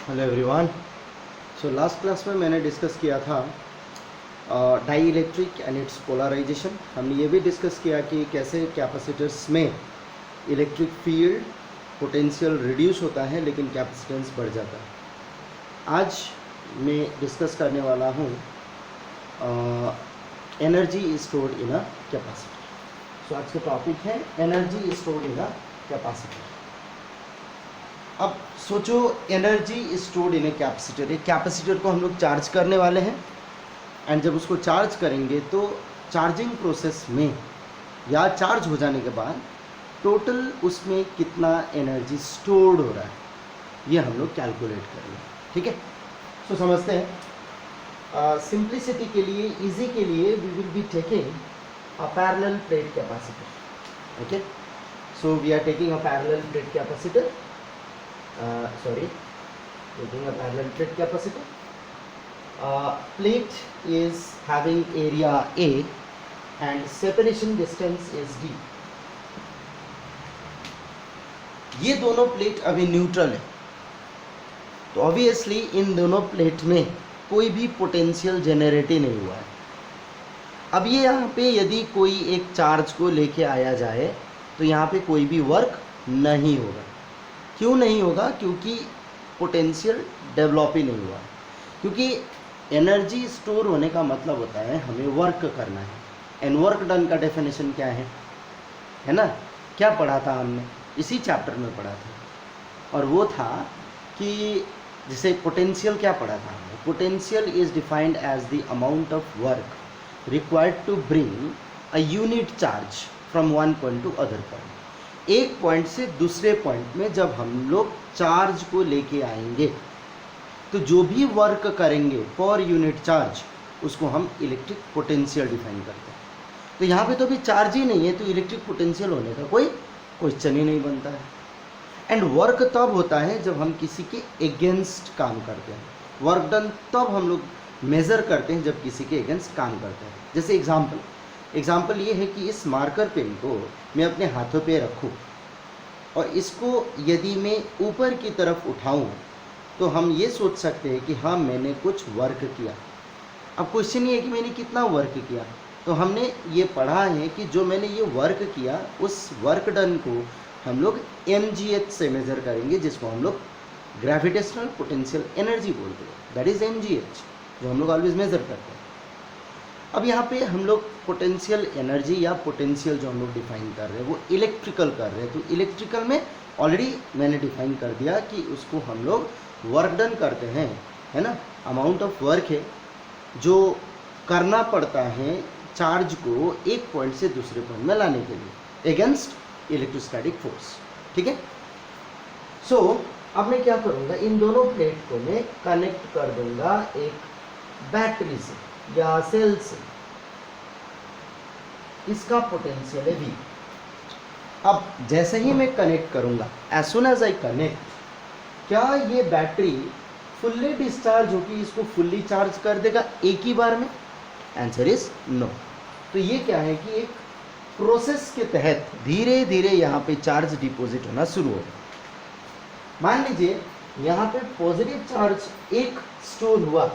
Hello everyone. So last class में मैंने discuss किया था dielectric and its polarization. हमने ये भी डिस्कस किया कि कैसे कैपेसिटर्स में इलेक्ट्रिक फील्ड पोटेंशियल रिड्यूस होता है लेकिन कैपेसिटेंस बढ़ जाता है। आज मैं डिस्कस करने वाला हूँ energy stored in a capacitor. So आज का टॉपिक है energy stored in a capacitor. अब सोचो energy stored in a capacitor. एक कैपेसिटर को हम लोग चार्ज करने वाले हैं एंड जब उसको चार्ज करेंगे तो चार्जिंग प्रोसेस में या चार्ज हो जाने के बाद टोटल उसमें कितना एनर्जी स्टोर्ड हो रहा है ये हम लोग कैलकुलेट करेंगे। ठीक है, सो समझते हैं। सिंप्लिसिटी के लिए, इजी के लिए we will be taking a parallel plate capacitor. Okay, so we are taking a parallel plate capacitor. Taking a parallel plate capacitor. Plate is having area A and separation distance is D. ये दोनों plate अभी neutral है, तो obviously इन दोनों plate में कोई भी potential generate ही नहीं हुआ है। अब ये यहाँ पे यदि कोई एक चार्ज को लेके आया जाए तो यहाँ पे कोई भी वर्क नहीं होगा। क्यों नहीं होगा? क्योंकि पोटेंशियल डेवलप ही नहीं हुआ। क्योंकि एनर्जी स्टोर होने का मतलब होता है हमें वर्क करना है, एंड वर्क डन का डेफिनेशन क्या है ना? क्या पढ़ा था हमने? इसी चैप्टर में पढ़ा था, और वो था कि जैसे पोटेंशियल क्या पढ़ा था हमने? Potential is defined as the amount of work required to bring a unit charge from one point to other point. एक पॉइंट से दूसरे पॉइंट में जब हम लोग चार्ज को लेके आएंगे तो जो भी वर्क करेंगे पर यूनिट चार्ज उसको हम इलेक्ट्रिक पोटेंशियल डिफाइन करते हैं। तो यहाँ पे तो अभी चार्ज ही नहीं है तो इलेक्ट्रिक पोटेंशियल होने का कोई क्वेश्चन ही नहीं बनता है। एंड वर्क तब होता है जब हम किसी के अगेंस्ट काम करते हैं। वर्क डन तब हम लोग मेज़र करते हैं जब किसी के अगेंस्ट काम करते हैं। जैसे एग्जाम्पल ये है कि इस मार्कर पेन को मैं अपने हाथों पे रखूं और इसको यदि मैं ऊपर की तरफ उठाऊं तो हम ये सोच सकते हैं कि हाँ मैंने कुछ वर्क किया। अब क्वेश्चन ये है कि मैंने कितना वर्क किया। तो हमने ये पढ़ा है कि जो मैंने ये वर्क किया उस वर्क डन को हम लोग mgh से मेज़र करेंगे, जिसको हम लोग ग्रेविटेशनल पोटेंशियल एनर्जी बोलते हैं। दैट इज़ mgh, जो हम लोग ऑलवेज मेज़र करते हैं। अब यहाँ पे हम लोग पोटेंशियल एनर्जी या पोटेंशियल जो हम लोग डिफाइन कर रहे हैं वो इलेक्ट्रिकल कर रहे हैं। तो इलेक्ट्रिकल में ऑलरेडी मैंने डिफाइन कर दिया कि उसको हम लोग वर्क डन करते हैं, है ना? अमाउंट ऑफ वर्क है जो करना पड़ता है चार्ज को एक पॉइंट से दूसरे पॉइंट में लाने के लिए अगेंस्ट इलेक्ट्रोस्टैटिक फोर्स। ठीक है, सो अब मैं क्या करूँगा, इन दोनों प्लेट को मैं कनेक्ट कर दूंगा एक बैटरी से या सेल से। इसका पोटेंशियल है V। अब जैसे ही मैं कनेक्ट करूंगा, as soon as I connect, क्या ये बैटरी फुल्ली डिस्चार्ज होगी, इसको फुल्ली चार्ज कर देगा एक ही बार में? Answer is no. तो ये क्या है कि एक प्रोसेस के तहत धीरे धीरे यहाँ पे चार्ज डिपॉजिट होना शुरू होगा। मान लीजिए यहाँ पे पॉजिटिव चार्ज एक स्टोर हुआ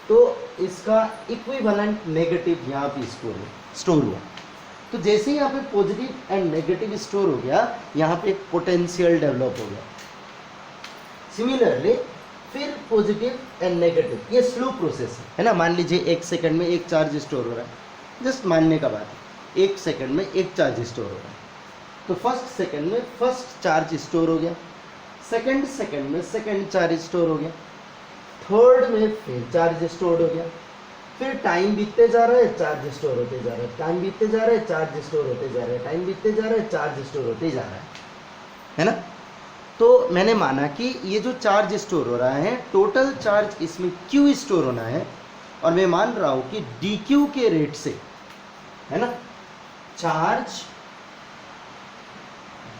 तो इसका इक्विवेलेंट नेगेटिव यहाँ पे स्टोर हुआ। तो जैसे ही यहाँ पे पॉजिटिव एंड नेगेटिव स्टोर हो गया, यहाँ पे पोटेंशियल डेवलप हो गया। सिमिलरली फिर पॉजिटिव एंड नेगेटिव, ये स्लो प्रोसेस है ना? मान लीजिए एक सेकंड में एक चार्ज स्टोर हो रहा है, जस्ट मानने का बात है, एक सेकंड में एक चार्ज स्टोर हो रहा है। तो फर्स्ट सेकंड में फर्स्ट चार्ज स्टोर हो गया, सेकंड सेकंड में सेकंड चार्ज स्टोर हो गया, थर्ड में फिर चार्ज स्टोर हो गया। फिर टाइम बीतते जा रहा है, चार्ज स्टोर होते जा रहा है, टाइम बीतते जा रहा है, चार्ज स्टोर होते जा रहा है, टाइम बीतते जा रहा है, चार्ज स्टोर होते जा रहा है ना? तो मैंने माना कि ये जो चार्ज स्टोर हो रहा है टोटल चार्ज इसमें Q स्टोर होना है, और मैं मान रहा हूं कि dQ के रेट से, है ना, charge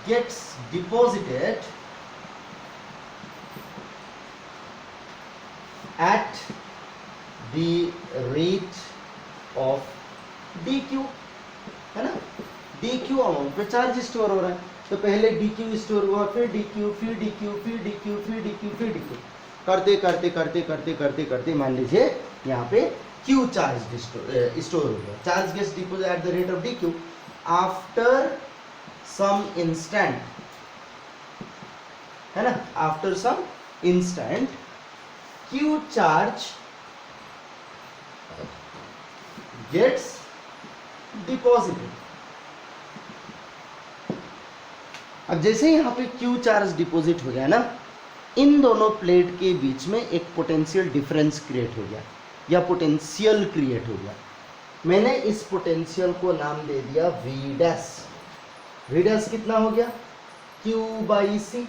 gets deposited at the rate of dq, है ना? dq अमाउंट पे चार्ज स्टोर हो रहा है, तो पहले dq स्टोर हुआ, फिर dq, फिर dq, फिर dq, फिर dq, फिर dq। करते करते करते करते करते करते मान लीजिए यहाँ पे Q चार्ज स्टोर हो गया, charge gets deposit at the rate of DQ after some instant, है ना, after some instant Q charge gets deposited. अब जैसे ही यहाँ पे Q चार्ज डिपॉजिट हो गया ना, इन दोनों प्लेट के बीच में एक पोटेंशियल डिफरेंस क्रिएट हो गया या पोटेंशियल क्रिएट हो गया। मैंने इस पोटेंशियल को नाम दे दिया V डैश। V डैश कितना हो गया? Q by C,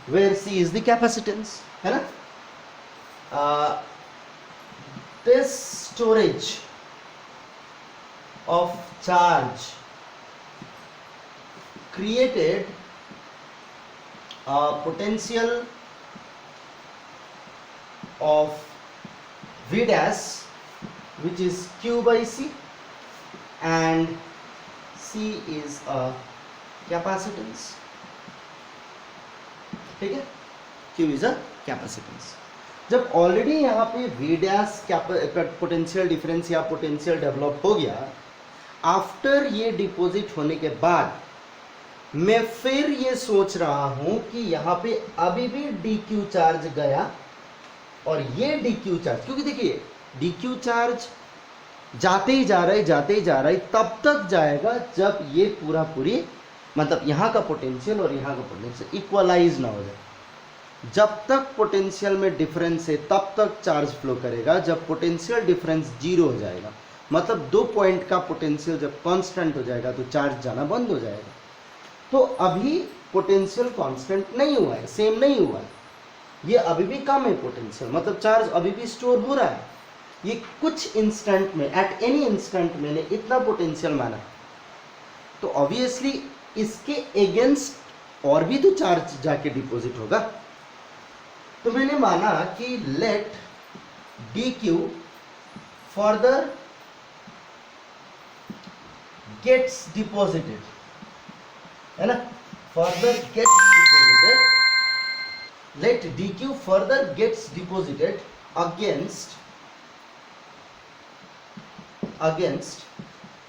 where C is the capacitance, है ना। This storage of charge created a potential of V dash which is Q by C, and C is a capacitance, ठीक है, Q is a capacitance। जब already यहाँ पे V dash potential difference या potential develop हो गया, after ये deposit होने के बाद मैं फिर ये सोच रहा हूं कि यहाँ पे अभी भी DQ चार्ज गया और ये DQ चार्ज, क्योंकि देखिए DQ चार्ज जाते ही जा रहा है तब तक जाएगा जब ये पूरी मतलब यहाँ का पोटेंशियल और यहाँ का पोटेंशियल इक्वलाइज ना हो जाए। जब तक पोटेंशियल में डिफरेंस है तब तक चार्ज फ्लो करेगा, जब पोटेंशियल डिफरेंस 0 हो जाएगा, मतलब 2 पॉइंट का पोटेंशियल जब कांस्टेंट हो जाएगा तो चार्ज जाना बंद हो जाएगा। तो अभी पोटेंशियल कांस्टेंट नहीं हुआ है, सेम नहीं हुआ है, ये अभी भी कम है पोटेंशियल, मतलब चार्ज अभी भी स्टोर हो रहा है। ये कुछ इंस्टेंट में, एट एनी इंस्टेंट मैंने इतना पोटेंशियल माना, तो ऑब्वियसली इसके अगेंस्ट और भी तो चार्ज जाके डिपॉजिट होगा। तो मैंने माना कि let DQ further gets deposited, है ना, further gets deposited, let DQ further gets deposited against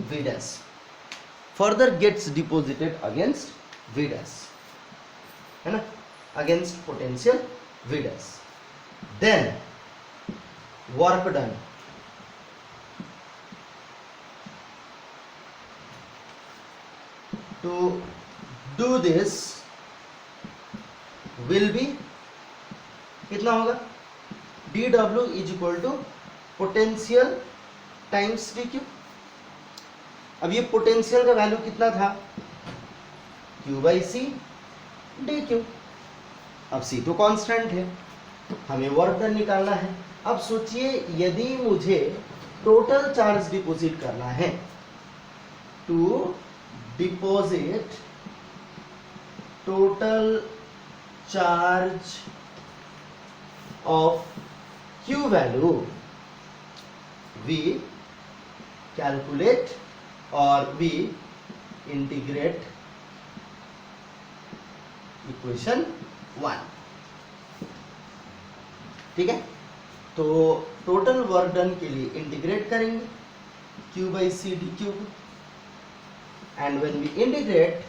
V dash, further gets deposited against V dash, है ना, against potential V dash। Then work done, to do this will be कितना होगा? dW is equal to potential times DQ। अब ये potential का value कितना था? Q by C DQ। अब C तो कांस्टेंट है, हमें वर्क डन निकालना है। अब सोचिए यदि मुझे टोटल चार्ज डिपॉजिट करना है, to deposit total charge of Q value, we calculate or we integrate equation 1, ठीक है। तो टोटल वर्क डन के लिए इंटीग्रेट करेंगे Q by C DQ को, and when we integrate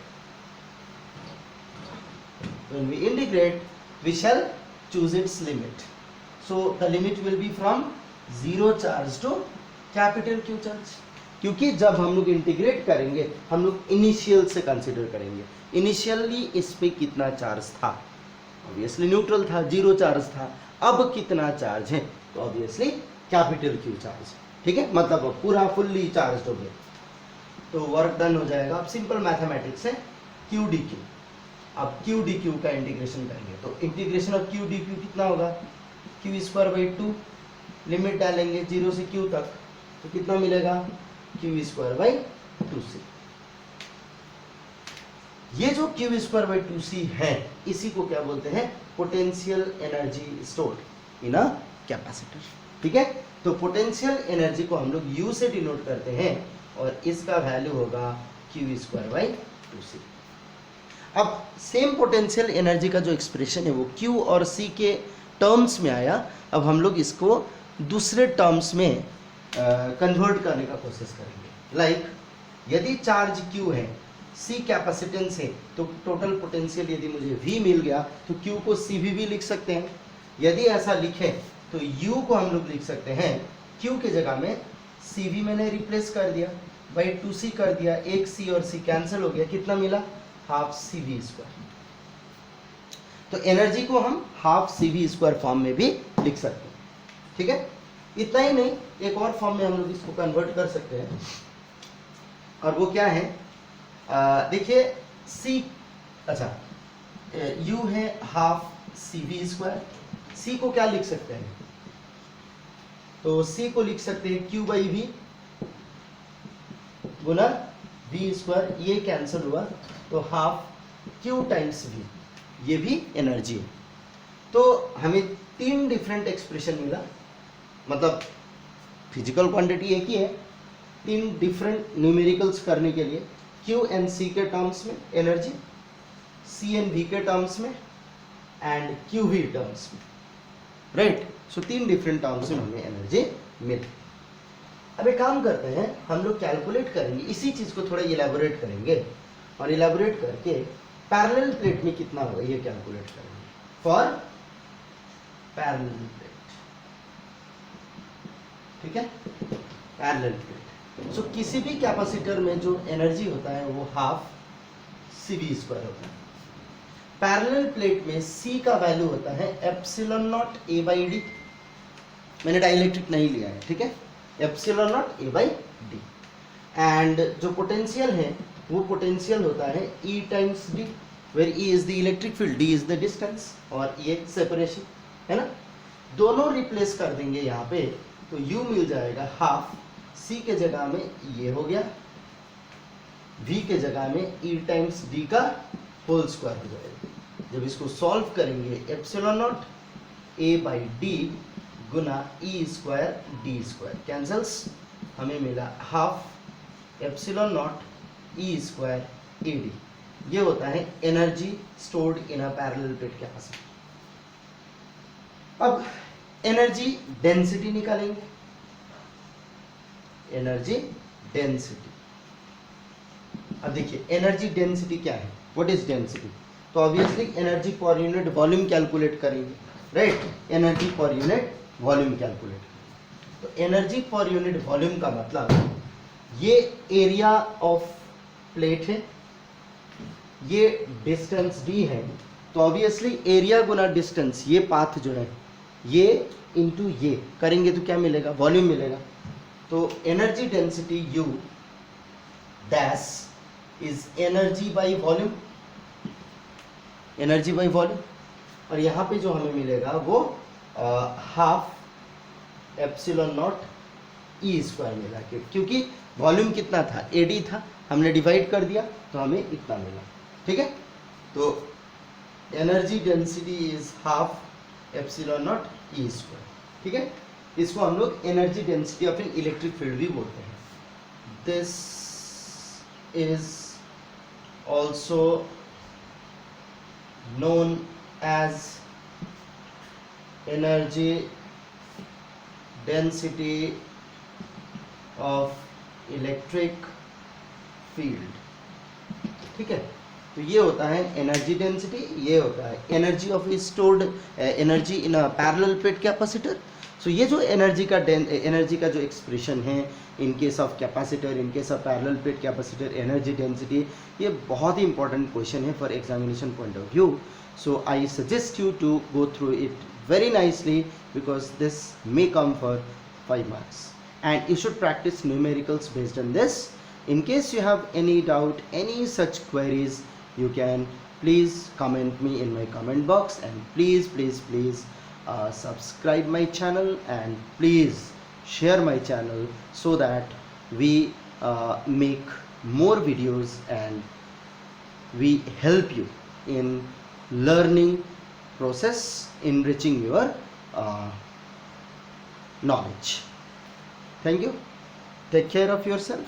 we shall choose its limit. So the limit will be from 0 charge to capital Q charge, क्योंकि जब हम लोग इंटीग्रेट करेंगे हम लोग इनिशियल से कंसिडर करेंगे। इनिशियली इस पे कितना चार्ज था? ऑब्वियसली न्यूट्रल था, 0 चार्ज था। अब कितना चार्ज है? तो ऑब्वियसली कैपिटल Q चार्ज, ठीक है, मतलब पूरा फुल्ली चार्ज हो गया। तो वर्क डन हो जाएगा। अब सिंपल मैथमेटिक्स है, Q DQ। अब Q DQ का इंटीग्रेशन करेंगे तो इंटीग्रेशन ऑफ Q DQ कितना होगा? Q स्क्वायर बाई 2, लिमिट डालेंगे 0 से Q तक, तो कितना मिलेगा? Q square by 2C। ये जो Q स्क्वायर बाई 2C है, इसी को क्या बोलते हैं? Potential energy stored in a capacitor, ठीक है। तो पोटेंशियल एनर्जी को हम लोग U से डिनोट करते हैं और इसका वैल्यू होगा Q स्क्वायर बाई 2C। अब सेम पोटेंशियल एनर्जी का जो एक्सप्रेशन है वो Q और C के टर्म्स में आया, अब हम लोग इसको दूसरे टर्म्स में कन्वर्ट करने का कोशिश करेंगे। लाइक यदि चार्ज Q है, C कैपेसिटेंस है, तो टोटल पोटेंशियल यदि मुझे V मिल गया तो Q को CV भी लिख सकते हैं। यदि ऐसा लिखें तो U को हम लोग लिख सकते हैं, Q के जगह में CV मैंने रिप्लेस कर दिया, बाई 2C कर दिया, एक C और C कैंसिल हो गया, कितना मिला, हाफ CV स्क्वायर। तो एनर्जी को हम हाफ CV स्क्वायर फॉर्म में भी लिख सकते हैं। ठीक है, इतना ही नहीं, एक और फॉर्म में हम लोग इसको कन्वर्ट कर सकते हैं, और वो क्या है, देखिए C, अच्छा U है हाफ CV स्क्वायर, C को क्या लिख सकते हैं, तो C को लिख सकते हैं Q by V Guna V square, ये कैंसिल हुआ तो हाफ Q टाइम्स V, ये भी एनर्जी है। तो हमें 3 डिफरेंट एक्सप्रेशन मिला, मतलब फिजिकल क्वांटिटी एक ही है, 3 डिफरेंट न्यूमेरिकल्स करने के लिए, Q एंड C के टर्म्स में एनर्जी, C एंड V के टर्म्स में, एंड QV टर्म्स में, राइट। सो 3 डिफरेंट टर्म्स में हमें एनर्जी मिली। अब एक काम करते हैं, हम लोग कैलकुलेट करेंगे, इसी चीज को थोड़ा इलेबोरेट करेंगे, और इलेबोरेट करके पैरेलल प्लेट में कितना होगा ये कैलकुलेट करेंगे फॉर पैरेलल प्लेट। ठीक है, पैरेलल प्लेट। सो किसी भी कैपेसिटर में जो एनर्जी होता है वो हाफ CV स्क्वायर होता है। पैरेलल प्लेट में C का वैल्यू होता है epsilon naught A by D, मैंने डाइलेक्ट्रिक नहीं लिया है, ठीक है, epsilon naught A by D. And जो पोटेंशियल है वो पोटेंशियल होता है E times D, where E is the electric field, D is the distance, और ये सेपरेशन है ना। दोनों रिप्लेस कर देंगे यहाँ पे, तो U मिल जाएगा हाफ, C के जगह में ये हो गया, V के जगह में E टाइम्स D का होल स्क्वायर हो जाएगा। जब इसको सॉल्व करेंगे, epsilon naught A by D Guna E square D square cancels, हमें मिला half epsilon not E square AD। ये होता है energy stored in a parallel plate capacitor. अब एनर्जी डेंसिटी निकालेंगे, एनर्जी डेंसिटी। अब देखिए एनर्जी डेंसिटी क्या है, व्हाट इज डेंसिटी, तो obviously energy per unit volume calculate करेंगे, right, energy per unit volume calculate करेंगे। तो एनर्जी पर यूनिट वॉल्यूम का मतलब, ये एरिया ऑफ प्लेट है, ये डिस्टेंस d है, तो ऑब्वियसली एरिया गुना डिस्टेंस, ये पाथ जो है ये इंटू ये करेंगे तो क्या मिलेगा, वॉल्यूम मिलेगा। तो energy density U dash is energy by volume, energy by volume, और यहाँ पे जो हमें मिलेगा वो half epsilon not E square मिला, क्योंकि वॉल्यूम कितना था, AD था, हमने डिवाइड कर दिया तो हमें इतना मिला। ठीक है, तो energy density is half epsilon not E square. ठीक है, इसको हम लोग energy density of an electric field भी बोलते हैं। This is also known as energy density of electric field। ठीक है, तो ये होता है एनर्जी डेंसिटी, ये होता है energy of stored energy in a parallel plate capacitor. So ये जो एनर्जी का जो एक्सप्रेशन है in case of capacitor, in case of parallel plate capacitor, energy density, ये बहुत ही इंपॉर्टेंट क्वेश्चन है for examination point of view. So I suggest you to go through it very nicely because this may come for 5 marks, and you should practice numericals based on this. In case you have any doubt, any such queries, you can please comment me in my comment box, and please subscribe my channel, and please share my channel so that we make more videos and we help you in learning process, enriching your knowledge. Thank you. Take care of yourself.